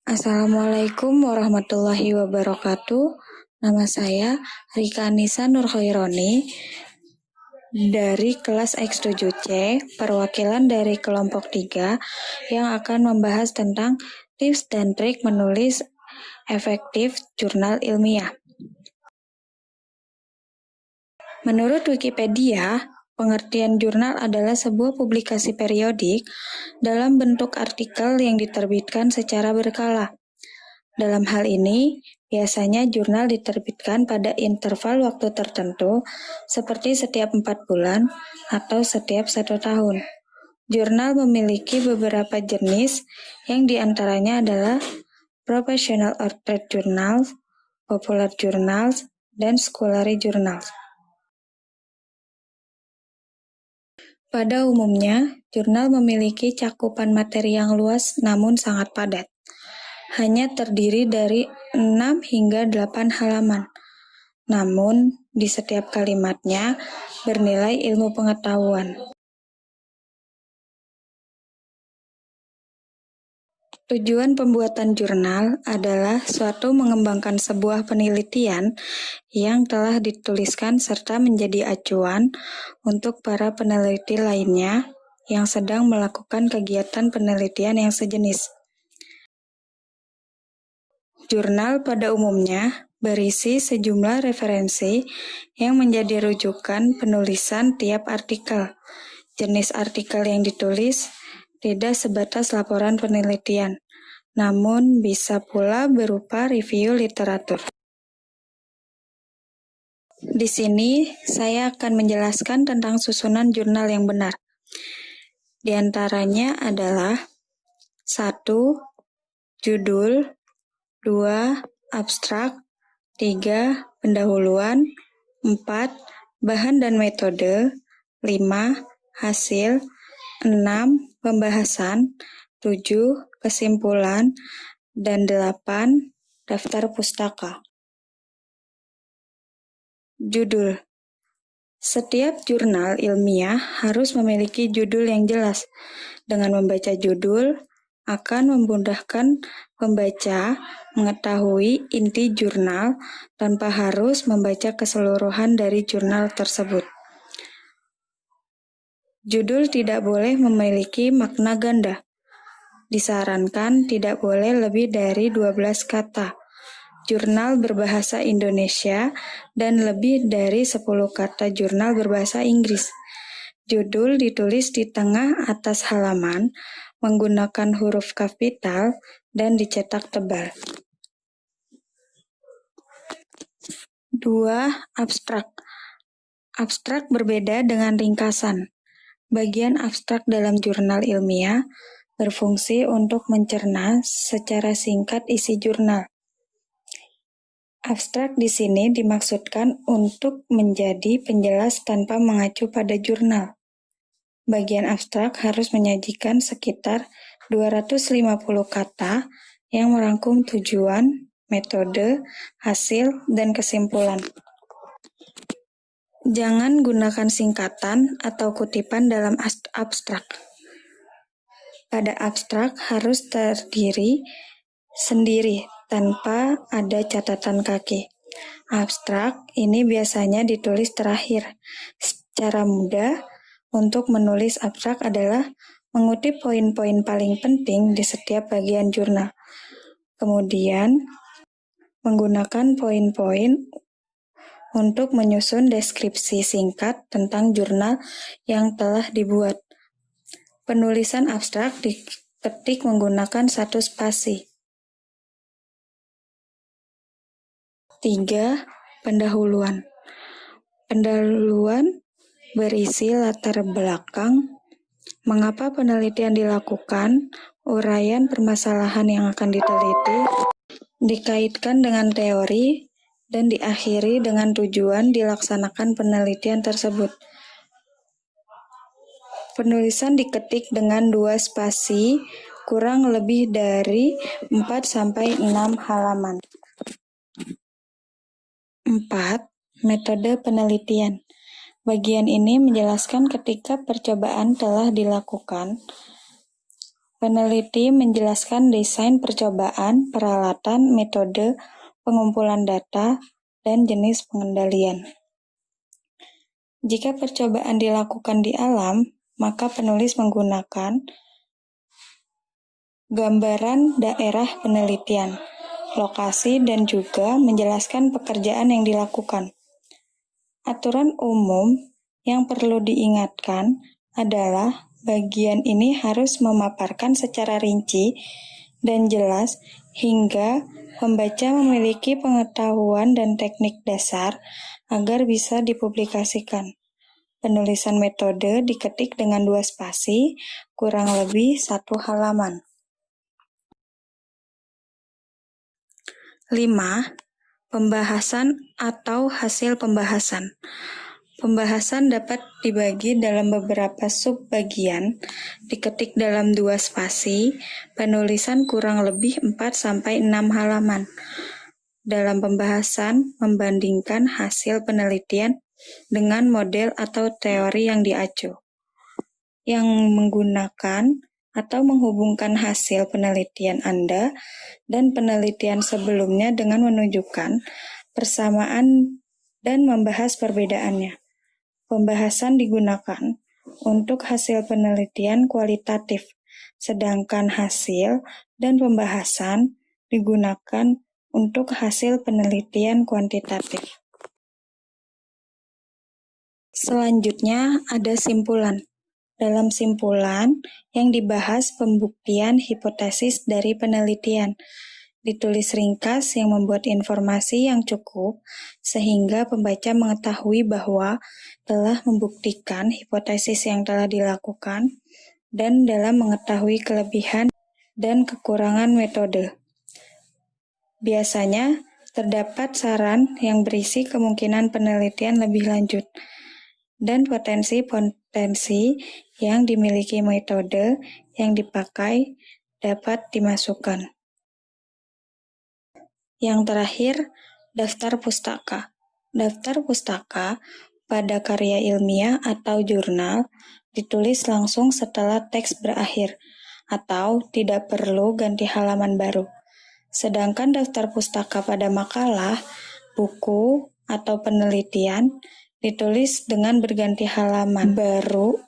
Assalamualaikum warahmatullahi wabarakatuh. Nama saya Rika Nisa Nurkhaironi dari kelas X7C, perwakilan dari kelompok 3 yang akan membahas tentang tips dan trik menulis efektif jurnal ilmiah. Menurut Wikipedia, pengertian jurnal adalah sebuah publikasi periodik dalam bentuk artikel yang diterbitkan secara berkala. Dalam hal ini, biasanya jurnal diterbitkan pada interval waktu tertentu, seperti setiap 4 bulan atau setiap 1 tahun. Jurnal memiliki beberapa jenis, yang diantaranya adalah professional or trade journals, popular journals, dan scholarly journals. Pada umumnya, jurnal memiliki cakupan materi yang luas namun sangat padat. Hanya terdiri dari 6 hingga 8 halaman. Namun, di setiap kalimatnya bernilai ilmu pengetahuan. Tujuan pembuatan jurnal adalah suatu mengembangkan sebuah penelitian yang telah dituliskan serta menjadi acuan untuk para peneliti lainnya yang sedang melakukan kegiatan penelitian yang sejenis. Jurnal pada umumnya berisi sejumlah referensi yang menjadi rujukan penulisan tiap artikel. Jenis artikel yang ditulis tidak sebatas laporan penelitian, namun bisa pula berupa review literatur. Di sini, saya akan menjelaskan tentang susunan jurnal yang benar. Di antaranya adalah 1. Judul, 2. Abstrak, 3. Pendahuluan, 4. Bahan dan metode, 5. Hasil, 6. Pembahasan, 7. Kesimpulan, dan 8. Daftar pustaka. Judul. Setiap jurnal ilmiah harus memiliki judul yang jelas. Dengan membaca judul, akan memudahkan pembaca mengetahui inti jurnal tanpa harus membaca keseluruhan dari jurnal tersebut. Judul tidak boleh memiliki makna ganda. Disarankan tidak boleh lebih dari 12 kata. Jurnal berbahasa Indonesia dan lebih dari 10 kata jurnal berbahasa Inggris. Judul ditulis di tengah atas halaman menggunakan huruf kapital dan dicetak tebal. 2. Abstrak. Abstrak berbeda dengan ringkasan. Bagian abstrak dalam jurnal ilmiah berfungsi untuk mencerna secara singkat isi jurnal. Abstrak di sini dimaksudkan untuk menjadi penjelas tanpa mengacu pada jurnal. Bagian abstrak harus menyajikan sekitar 250 kata yang merangkum tujuan, metode, hasil, dan kesimpulan. Jangan gunakan singkatan atau kutipan dalam abstrak. Pada abstrak harus terdiri sendiri tanpa ada catatan kaki. Abstrak ini biasanya ditulis terakhir. Cara mudah untuk menulis abstrak adalah mengutip poin-poin paling penting di setiap bagian jurnal. Kemudian, menggunakan poin-poin untuk menyusun deskripsi singkat tentang jurnal yang telah dibuat. Penulisan abstrak diketik menggunakan 1 spasi. 3. Pendahuluan. Pendahuluan berisi latar belakang, mengapa penelitian dilakukan, uraian permasalahan yang akan diteliti, dikaitkan dengan teori, dan diakhiri dengan tujuan dilaksanakan penelitian tersebut. Penulisan diketik dengan 2 spasi, kurang lebih dari 4-6 halaman. 4. Metode penelitian. Bagian ini menjelaskan ketika percobaan telah dilakukan, Peneliti menjelaskan desain percobaan, peralatan, metode, pengumpulan data, dan jenis pengendalian. Jika percobaan dilakukan di alam, maka penulis menggunakan gambaran daerah penelitian, lokasi, dan juga menjelaskan pekerjaan yang dilakukan. Aturan umum yang perlu diingatkan adalah bagian ini harus memaparkan secara rinci dan jelas hingga pembaca memiliki pengetahuan dan teknik dasar agar bisa dipublikasikan. Penulisan metode diketik dengan 2 spasi, kurang lebih 1 halaman. 5. Pembahasan atau hasil pembahasan. Pembahasan dapat dibagi dalam beberapa sub-bagian, diketik dalam 2 spasi, penulisan kurang lebih 4-6 halaman. Dalam pembahasan, membandingkan hasil penelitian dengan model atau teori yang diacu, yang menggunakan atau menghubungkan hasil penelitian Anda dan penelitian sebelumnya dengan menunjukkan persamaan dan membahas perbedaannya. Pembahasan digunakan untuk hasil penelitian kualitatif, sedangkan hasil dan pembahasan digunakan untuk hasil penelitian kuantitatif. Selanjutnya ada simpulan. Dalam simpulan yang dibahas pembuktian hipotesis dari penelitian. Ditulis ringkas yang membuat informasi yang cukup sehingga pembaca mengetahui bahwa telah membuktikan hipotesis yang telah dilakukan dan dalam mengetahui kelebihan dan kekurangan metode. Biasanya terdapat saran yang berisi kemungkinan penelitian lebih lanjut dan potensi-potensi yang dimiliki metode yang dipakai dapat dimasukkan. Yang terakhir, daftar pustaka. Daftar pustaka pada karya ilmiah atau jurnal ditulis langsung setelah teks berakhir atau tidak perlu ganti halaman baru. Sedangkan daftar pustaka pada makalah, buku, atau penelitian ditulis dengan berganti halaman baru.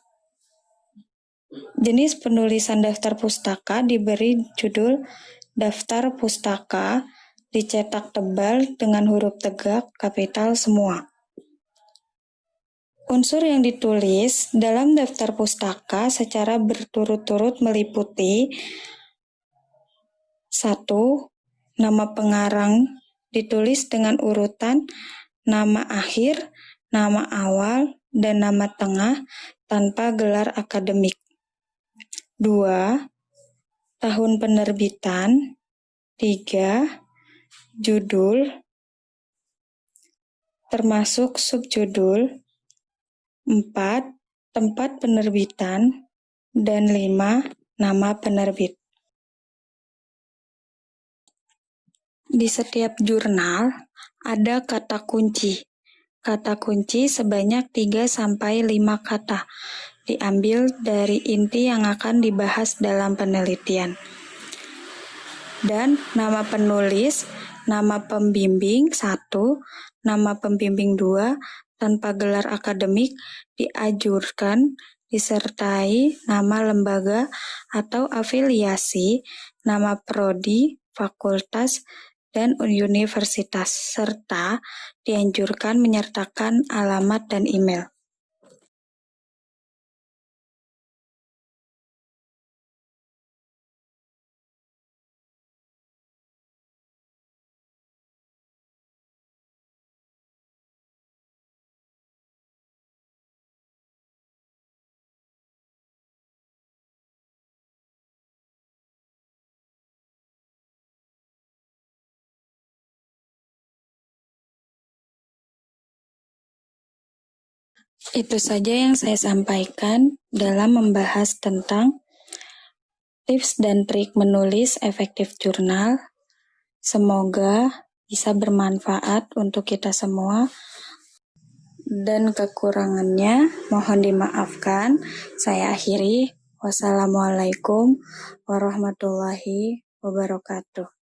Jenis penulisan daftar pustaka diberi judul daftar pustaka, dicetak tebal dengan huruf tegak, kapital semua. Unsur yang ditulis dalam daftar pustaka secara berturut-turut meliputi 1. Nama pengarang ditulis dengan urutan nama akhir, nama awal, dan nama tengah tanpa gelar akademik. 2. Tahun penerbitan. 3. Judul, termasuk subjudul. 4. Tempat penerbitan. Dan 5. Nama penerbit. Di setiap jurnal ada kata kunci. Kata kunci sebanyak 3-5 kata, diambil dari inti yang akan dibahas dalam penelitian. Dan nama penulis, nama pembimbing 1, nama pembimbing 2, tanpa gelar akademik dianjurkan disertai nama lembaga atau afiliasi, nama prodi, fakultas, dan universitas, serta dianjurkan menyertakan alamat dan email. Itu saja yang saya sampaikan dalam membahas tentang tips dan trik menulis efektif jurnal. Semoga bisa bermanfaat untuk kita semua. Dan kekurangannya mohon dimaafkan. Saya akhiri. Wassalamualaikum warahmatullahi wabarakatuh.